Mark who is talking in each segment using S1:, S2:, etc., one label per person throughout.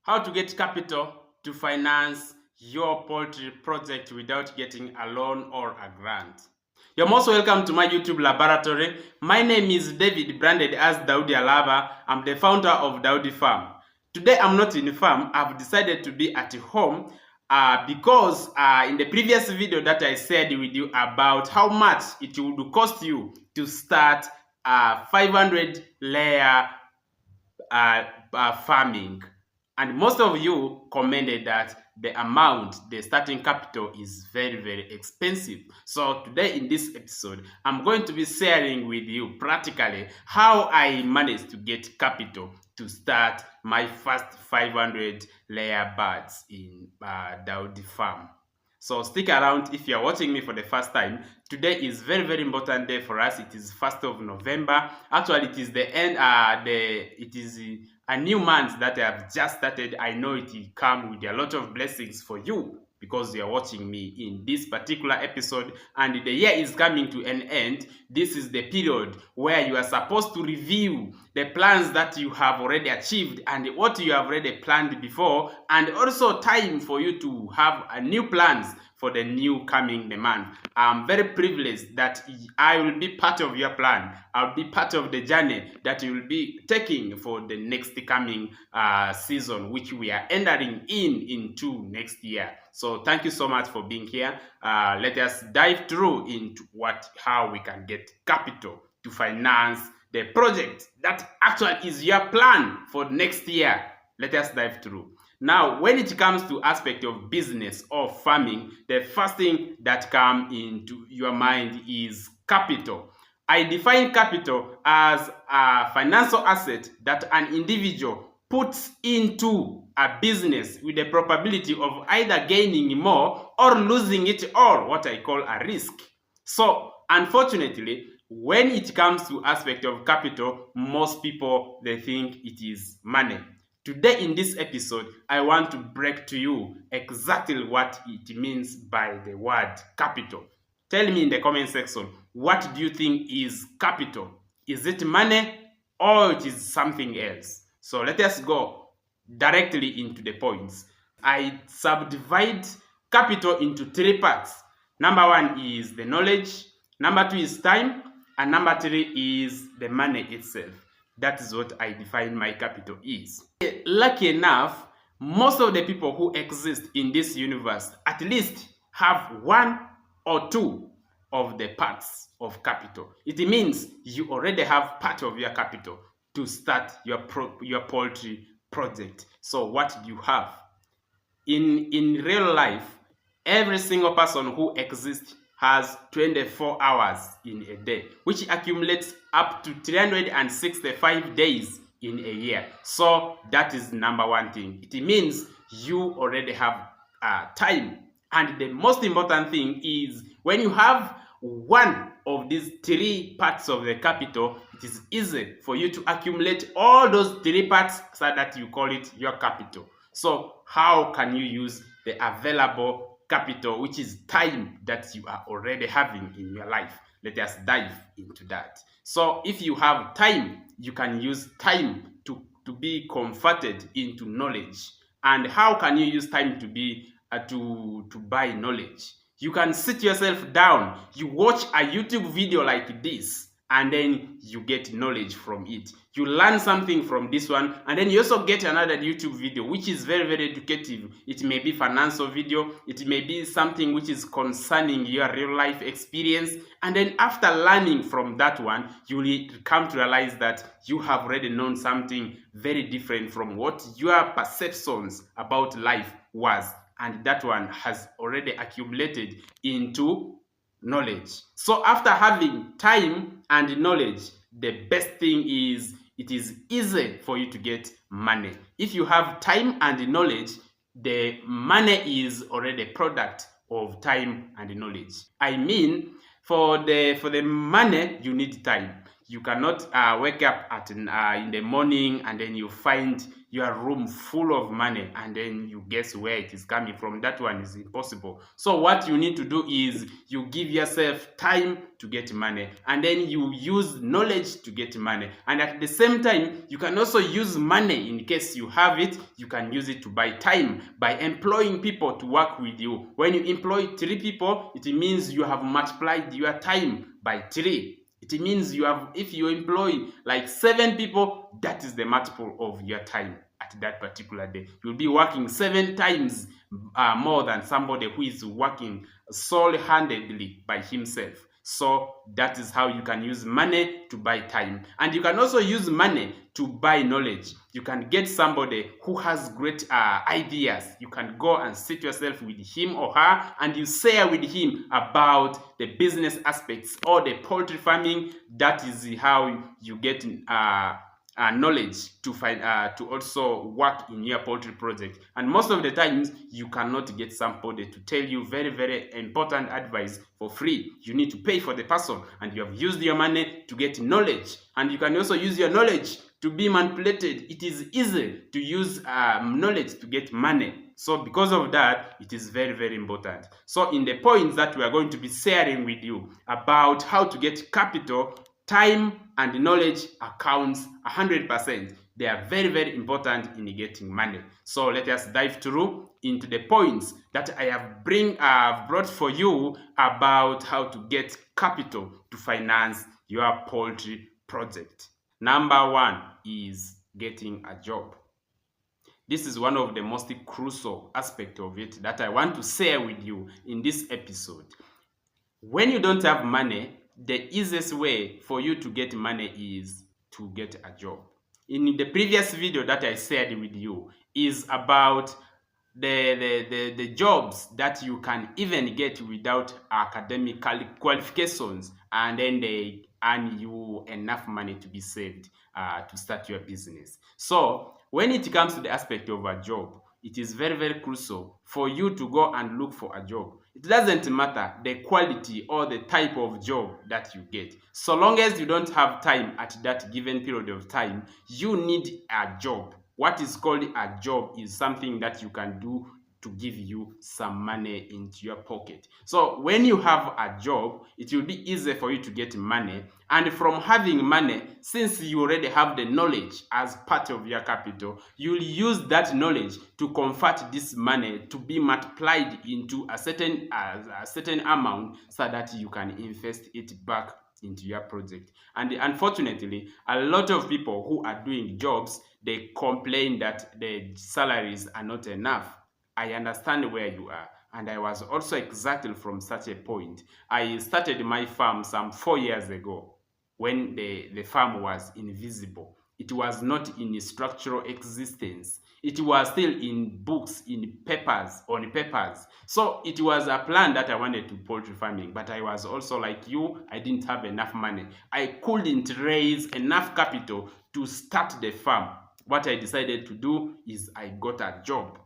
S1: How to get capital to finance your poultry project without getting a loan or a grant. You're most welcome to my YouTube laboratory. My name is David, branded as Daudi Alava. I'm the founder of Daudi Farm. Today I'm not in the farm. I've decided to be at home because in the previous video that I said with you about how much it would cost you to start a 500 layer farming, and most of you commented that the amount, the starting capital, is very expensive. So today in this episode I'm going to be sharing with you practically how I managed to get capital to start my first 500 layer birds in Daudi Farm. So stick around if you are watching me for the first time. Today is very important day for us. It is 1st of November. Actually, it is the end. It is a new month that I have just started. I know it will come with a lot of blessings for you because you are watching me in this particular episode, and the year is coming to an end. This is the period where you are supposed to review the plans that you have already achieved and what you have already planned before, and also time for you to have new plans for the new coming month. I'm very privileged that I will be part of your plan. I'll be part of the journey that you will be taking for the next coming season, which we are entering into next year. So thank you so much for being here. Let us dive through into how we can get capital to finance the project that actually is your plan for next year. Let us dive through. Now, when it comes to aspect of business or farming, the first thing that comes into your mind is capital. I define capital as a financial asset that an individual puts into a business with the probability of either gaining more or losing it all, what I call a risk. So, unfortunately, when it comes to aspect of capital, most people, they think it is money. Today in this episode, I want to break to you exactly what it means by the word capital. Tell me in the comment section, what do you think is capital? Is it money or it is something else? So let us go directly into the points. I subdivide capital into three parts. Number one is the knowledge, number two is time, and number three is the money itself. That is what I define my capital is. Lucky enough, most of the people who exist in this universe at least have one or two of the parts of capital. It means you already have part of your capital to start your poultry project. So what do you have? In real life, every single person who exists has 24 hours in a day, which accumulates up to 365 days in a year. So that is number one thing. It means you already have time. And the most important thing is when you have one of these three parts of the capital, it is easy for you to accumulate all those three parts so that you call it your capital. So how can you use the available capital, which is time that you are already having in your life? Let us dive into that. So if you have time, you can use time to be converted into knowledge. And how can you use time to be to buy knowledge? You can sit yourself down, you watch a YouTube video like this, and then you get knowledge from it. You learn something from this one, and then you also get another YouTube video which is very educative. It may be financial video, it may be something which is concerning your real life experience, and then after learning from that one, you will come to realize that you have already known something very different from what your perceptions about life was, and that one has already accumulated into knowledge. So after having time and knowledge, the best thing is it is easy for you to get money. If you have time and knowledge, the money is already a product of time and knowledge. I mean, for the money, you need time. You cannot wake up in the morning and then you find your room full of money and then you guess where it is coming from. That one is impossible. So what you need to do is you give yourself time to get money, and then you use knowledge to get money. And at the same time, you can also use money in case you have it. You can use it to buy time by employing people to work with you. When you employ 3 people, it means you have multiplied your time by 3. It means if you employ like 7 people, that is the multiple of your time at that particular day. You'll be working 7 times more than somebody who is working sole-handedly by himself. So that is how you can use money to buy time. And you can also use money to buy knowledge. You can get somebody who has great ideas. You can go and sit yourself with him or her and you share with him about the business aspects or the poultry farming. That is how you get knowledge to also work in your poultry project. And most of the times you cannot get somebody to tell you very, very important advice for free. You need to pay for the person, and you have used your money to get knowledge. And you can also use your knowledge to be manipulated. It is easy to use knowledge to get money. So because of that, it is very, very important. So in the points that we are going to be sharing with you about how to get capital, time and knowledge accounts 100%. They are very, very important in getting money. So let us dive through into the points that I have brought for you about how to get capital to finance your poultry project. Number 1 is getting a job. This is one of the most crucial aspects of it that I want to share with you in this episode. When you don't have money, the easiest way for you to get money is to get a job. In the previous video that I shared with you is about the jobs that you can even get without academic qualifications, and then they earn you enough money to be saved to start your business. So when it comes to the aspect of a job, it is very, very crucial for you to go and look for a job. It doesn't matter the quality or the type of job that you get. So long as you don't have time at that given period of time, you need a job. What is called a job is something that you can do to give you some money into your pocket. So when you have a job, it will be easy for you to get money. And from having money, since you already have the knowledge as part of your capital, you'll use that knowledge to convert this money to be multiplied into a certain amount so that you can invest it back into your project. And unfortunately, a lot of people who are doing jobs, they complain that the salaries are not enough. I understand where you are, and I was also exactly from such a point. I started my farm some 4 years ago when the farm was invisible. It was not in structural existence. It was still in books, on papers. So it was a plan that I wanted to poultry farming, but I was also like you, I didn't have enough money. I couldn't raise enough capital to start the farm. What I decided to do is I got a job.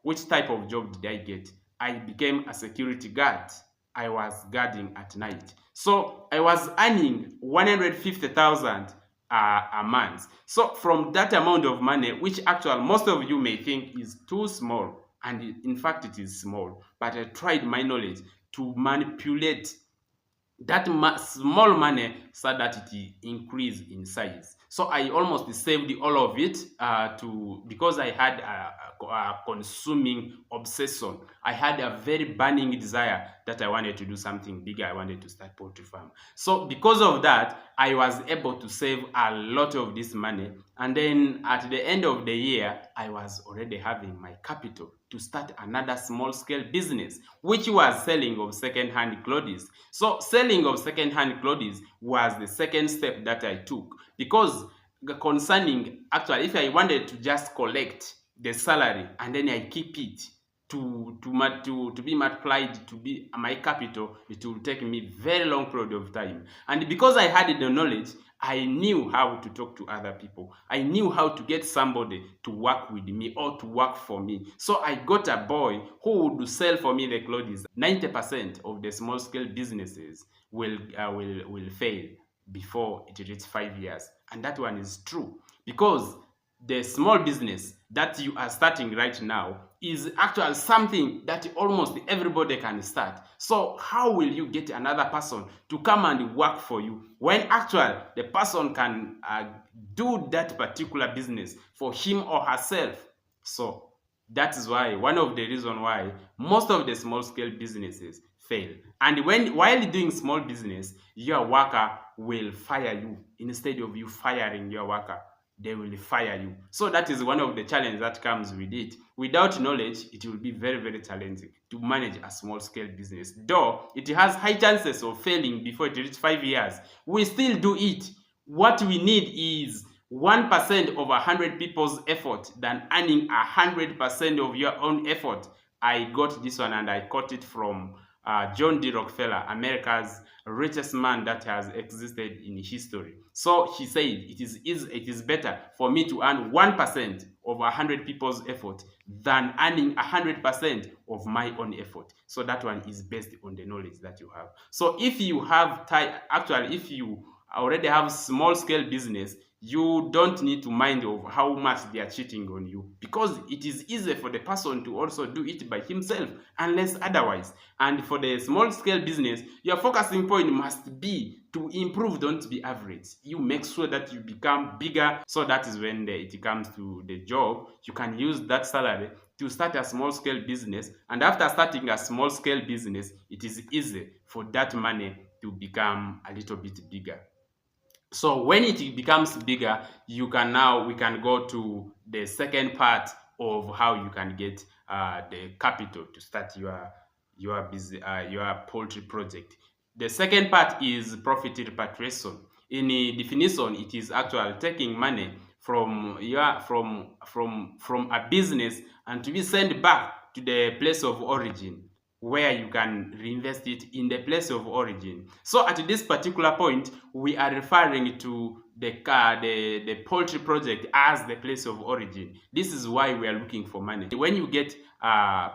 S1: Which type of job did I get? I became a security guard. I was guarding at night. So I was earning 150,000 a month. So from that amount of money, which actually most of you may think is too small, and in fact it is small, but I tried my knowledge to manipulate that small money so that it increase in size. So I almost saved all of it because I had a consuming obsession. I had a very burning desire that I wanted to do something bigger. I wanted to start poultry farm. So because of that, I was able to save a lot of this money. And then at the end of the year, I was already having my capital to start another small scale business, which was selling of second-hand clothes. So selling of second-hand clothes was the second step that I took, because concerning, actually, if I wanted to just collect the salary and then I keep it to be multiplied to be my capital, it will take me very long period of time. And because I had the knowledge, I knew how to talk to other people. I knew how to get somebody to work with me or to work for me. So I got a boy who would sell for me the clothes. 90% of the small scale businesses will fail. before it reaches 5 years. And that one is true, because the small business that you are starting right now is actually something that almost everybody can start. So how will you get another person to come and work for you when actually the person can do that particular business for him or herself? So that is why one of the reasons why most of the small scale businesses fail. And while doing small business, your worker will fire you. Instead of you firing your worker, they will fire you. So that is one of the challenges that comes with it. Without knowledge, it will be very, very challenging to manage a small scale business. Though it has high chances of failing before it reaches 5 years, we still do it. What we need is 1% of 100 people's effort than earning 100% of your own effort. I got this one and I caught it from John D. Rockefeller, America's richest man that has existed in history. So he said it is better for me to earn 1% of 100 people's effort than earning 100% of my own effort. So that one is based on the knowledge that you have. So if you have if you already have small scale business, you don't need to mind of how much they are cheating on you, because it is easy for the person to also do it by himself unless otherwise. And for the small scale business, your focusing point must be to improve, don't be average. You make sure that you become bigger. So that is when it comes to the job, you can use that salary to start a small scale business, and after starting a small scale business, it is easy for that money to become a little bit bigger. So when it becomes bigger, we can go to the second part of how you can get the capital to start your poultry project. The second part is profit repatriation. In the definition, it is actually taking money from a business and to be sent back to the place of origin, where you can reinvest it in the place of origin. So at this particular point, we are referring to the poultry project as the place of origin. This is why we are looking for money. When you get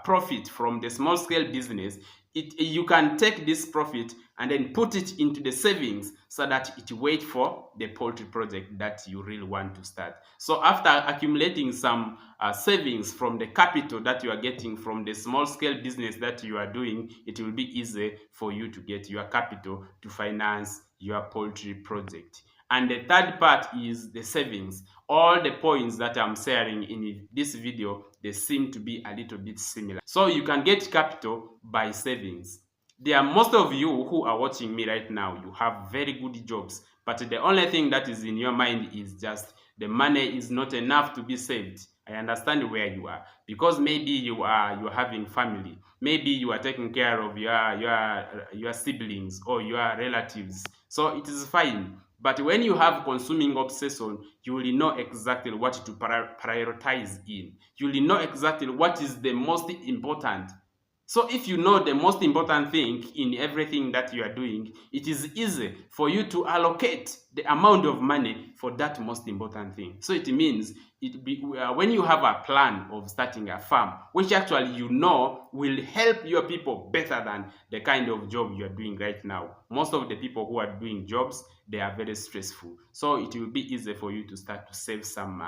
S1: profit from the small scale business, you can take this profit and then put it into the savings so that it waits for the poultry project that you really want to start. So after accumulating some savings from the capital that you are getting from the small scale business that you are doing, it will be easy for you to get your capital to finance your poultry project. And the third part is the savings. All the points that I'm sharing in this video, they seem to be a little bit similar. So you can get capital by savings. There are most of you who are watching me right now, you have very good jobs, but the only thing that is in your mind is just the money is not enough to be saved. I understand where you are, because maybe you're having family, maybe you are taking care of your siblings or your relatives, so it is fine. But when you have consuming obsession, you will know exactly what to prioritize in. You will know exactly what is the most important. So if you know the most important thing in everything that you are doing, it is easy for you to allocate the amount of money for that most important thing. So it means when you have a plan of starting a farm, which actually you know will help your people better than the kind of job you are doing right now. Most of the people who are doing jobs, they are very stressful. So it will be easy for you to start to save some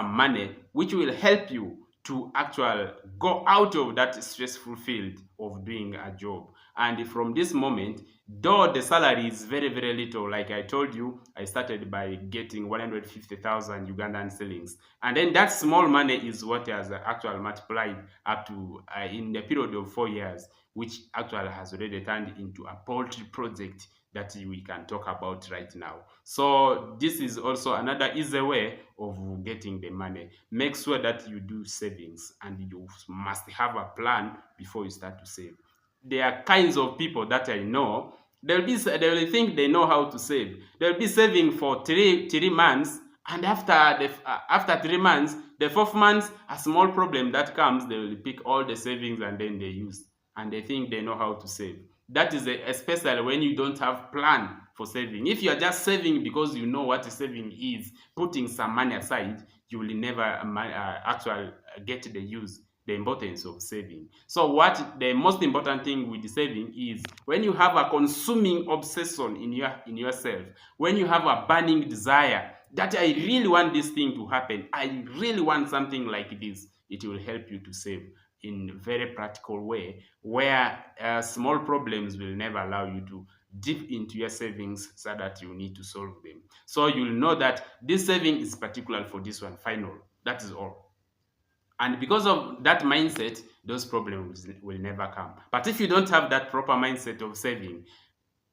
S1: money, which will help you to actually go out of that stressful field of doing a job. And from this moment, though the salary is very, very little, like I told you, I started by getting 150,000 Ugandan shillings. And then that small money is what has actually multiplied up to in the period of 4 years, which actually has already turned into a poultry project that we can talk about right now. So this is also another easy way of getting the money. Make sure that you do savings, and you must have a plan before you start to save. There are kinds of people that I know, they will think they know how to save. They'll be saving for three months, and after 3 months, the fourth month, a small problem that comes, they will pick all the savings and then they use, and they think they know how to save. That is especially when you don't have plan for saving. If you are just saving because you know what saving is, putting some money aside, you will never actually get the use. the importance of saving. So what the most important thing with saving is when you have a consuming obsession in yourself, when you have a burning desire that I really want this thing to happen, I really want something like this, it will help you to save in a very practical way where small problems will never allow you to deep into your savings so that you need to solve them. So you'll know that this saving is particular for this one, final. That is all. And because of that mindset, those problems will never come. But if you don't have that proper mindset of saving,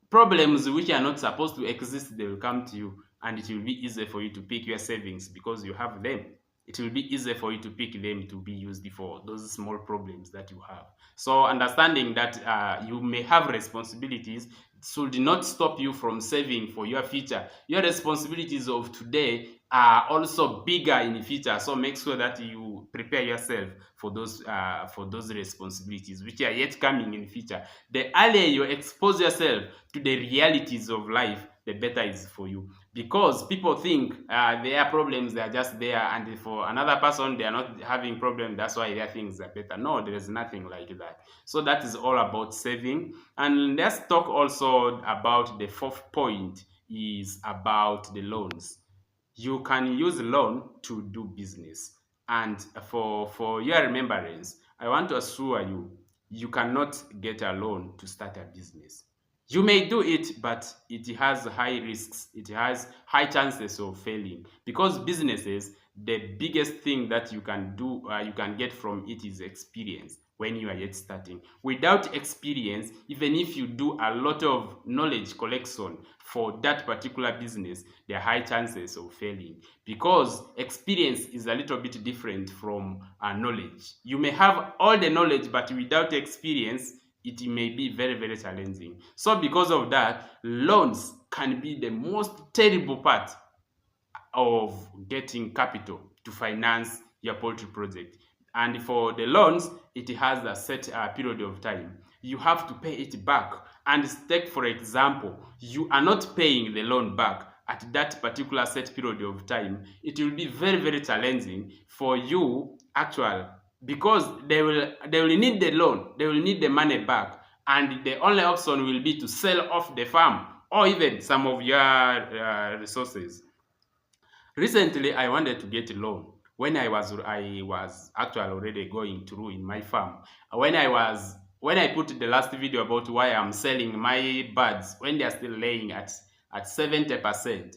S1: problems which are not supposed to exist, they will come to you, and it will be easier for you to pick your savings because you have them. It will be easier for you to pick them to be used for those small problems that you have. So understanding that you may have responsibilities should not stop you from saving for your future. Your responsibilities of today are also bigger in the future, so make sure that you prepare yourself for those responsibilities which are yet coming in the future. The earlier you expose yourself to the realities of life, the better it is for you. Because people think their problems, they are just there, and for another person, they are not having problems, that's why their things are better. No, there is nothing like that. So that is all about saving. And let's talk also about the fourth point, is about the loans. You can use loan to do business. And for your remembrance, I want to assure you, you cannot get a loan to start a business. You may do it, but it has high risks. It has high chances of failing because businesses, the biggest thing that you can do, you can get from it is experience when you are yet starting. Without experience, even if you do a lot of knowledge collection for that particular business, there are high chances of failing because experience is a little bit different from knowledge. You may have all the knowledge, but without experience, it may be very, very challenging. So because of that, loans can be the most terrible part of getting capital to finance your poultry project. And for the loans, it has a set period of time. You have to pay it back. And take, for example, you are not paying the loan back at that particular set period of time. It will be very, very challenging for you actually, because they will need the loan, they will need the money back, and the only option will be to sell off the farm or even some of your resources. Recently, I wanted to get a loan when I was actually already going through in my farm. When I put the last video about why I'm selling my birds when they are still laying at 70%,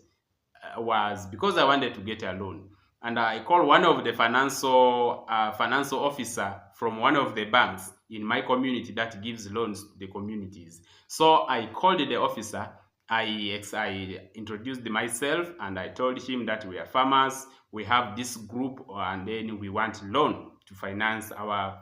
S1: was because I wanted to get a loan. And I called one of the financial officer from one of the banks in my community that gives loans to the communities. So I called the officer. I introduced myself and I told him that we are farmers, we have this group, and then we want loan to finance our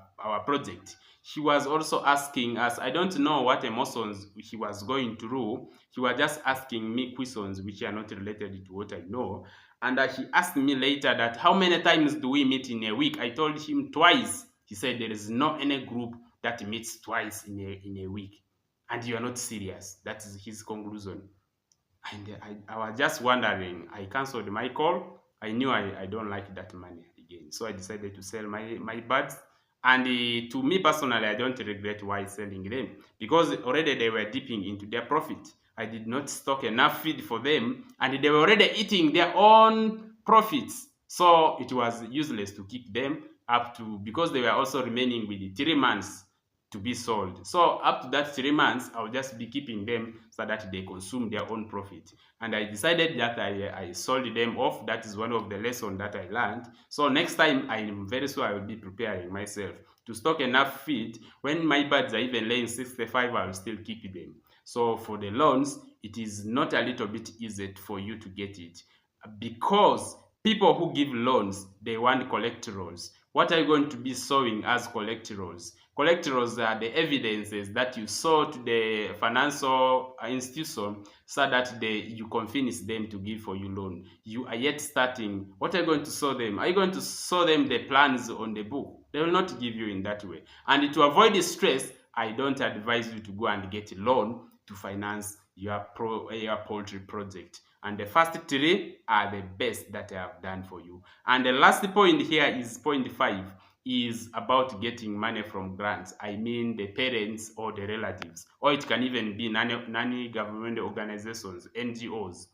S1: project. He was also asking us, I don't know what emotions he was going through. He was just asking me questions which are not related to what I know. And he asked me later that how many times do we meet in a week? I told him twice. He said there is no any group that meets twice in a week. And you are not serious. That is his conclusion. And I was just wondering. I cancelled my call. I knew I don't like that money again. So I decided to sell my birds. And to me personally, I don't regret why selling them because already they were dipping into their profit. I did not stock enough feed for them, and they were already eating their own profits. So it was useless to keep them up to, because they were also remaining with 3 months to be sold. So up to that 3 months, I'll just be keeping them so that they consume their own profit. And I decided that I sold them off. That is one of the lessons that I learned. So next time, I'm very sure I will be preparing myself to stock enough feed. When my birds are even laying 65, I will still keep them. So for the loans, it is not a little bit easy for you to get it because people who give loans, they want collaterals. What are you going to be showing as collaterals? Collaterals are the evidences that you show to the financial institution so that you convince them to give for you loan. You are yet starting. What are you going to show them? Are you going to show them the plans on the book? They will not give you in that way. And to avoid the stress, I don't advise you to go and get a loan to finance your poultry project. And the first three are the best that I have done for you. And the last point here is point 5, is about getting money from grants. I mean the parents or the relatives, or it can even be non-government organizations, NGOs.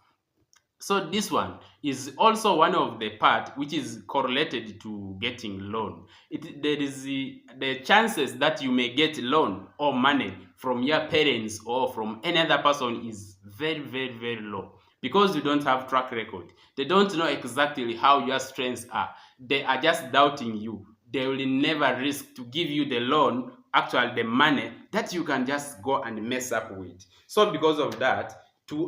S1: So this one is also one of the part which is correlated to getting loan. There is the chances that you may get loan or money from your parents or from any other person is very, very, very low, because you don't have track record. They don't know exactly how your strengths are. They are just doubting you. They will never risk to give you the loan, actually the money that you can just go and mess up with. So because of that,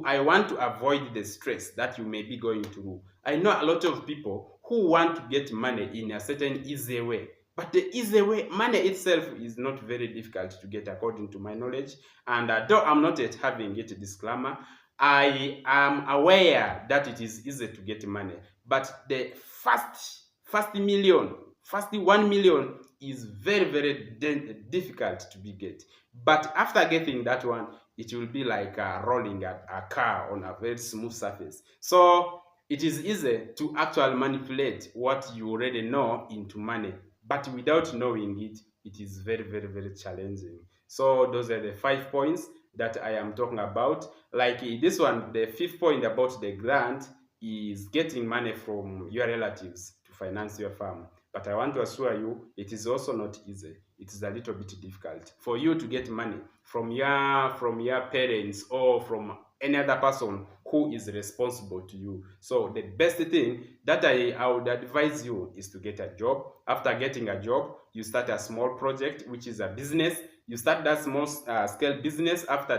S1: I want to avoid the stress that you may be going through. I know a lot of people who want to get money in a certain easy way, but the easy way, money itself is not very difficult to get according to my knowledge. And though I'm not yet having it disclaimer, I am aware that it is easy to get money, but the first million, first 1 million is very, very difficult to be get. But after getting that one, it will be like rolling a car on a very smooth surface. So it is easy to actually manipulate what you already know into money, but without knowing it, it is very, very, very challenging. So those are the 5 points that I am talking about. Like this one, the fifth point about the grant is getting money from your relatives to finance your farm. But I want to assure you, it is also not easy. It is a little bit difficult for you to get money from your parents or from any other person who is responsible to you. So the best thing that I would advise you is to get a job. After getting a job, you start a small project, which is a business. You start that small scale business. After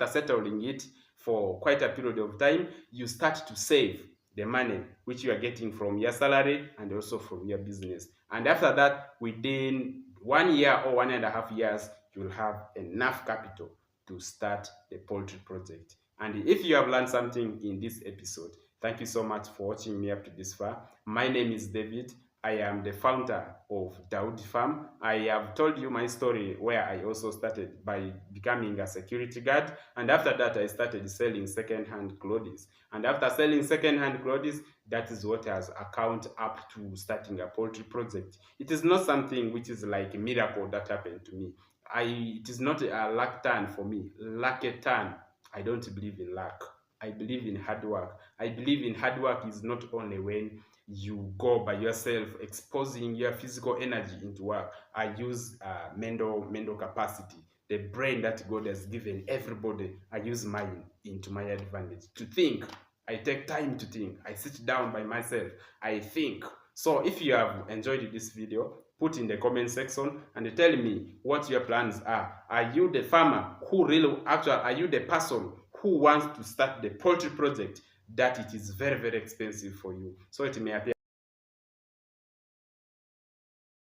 S1: settling it for quite a period of time, you start to save the money which you are getting from your salary and also from your business. And after that, within 1 year or 1.5 years, you'll have enough capital to start the poultry project. And if you have learned something in this episode, thank you so much for watching me up to this far. My name is David. I am the founder of Daud Farm. I have told you my story where I also started by becoming a security guard, and after that I started selling second-hand clothes. And after selling second-hand clothes, that is what has account up to starting a poultry project. It is not something which is like a miracle that happened to me. It is not a luck turn for me. Luck a turn. I don't believe in luck. I believe in hard work. I believe in hard work is not only when you go by yourself exposing your physical energy into work. I use mental capacity, the brain that God has given everybody. I use mine into my advantage to think. I take time to think. I sit down by myself. I think. So if you have enjoyed this video, put in the comment section and tell me what your plans are. Are you the farmer who really are you the person who wants to start the poultry project that it is very, very expensive for you? So it may appear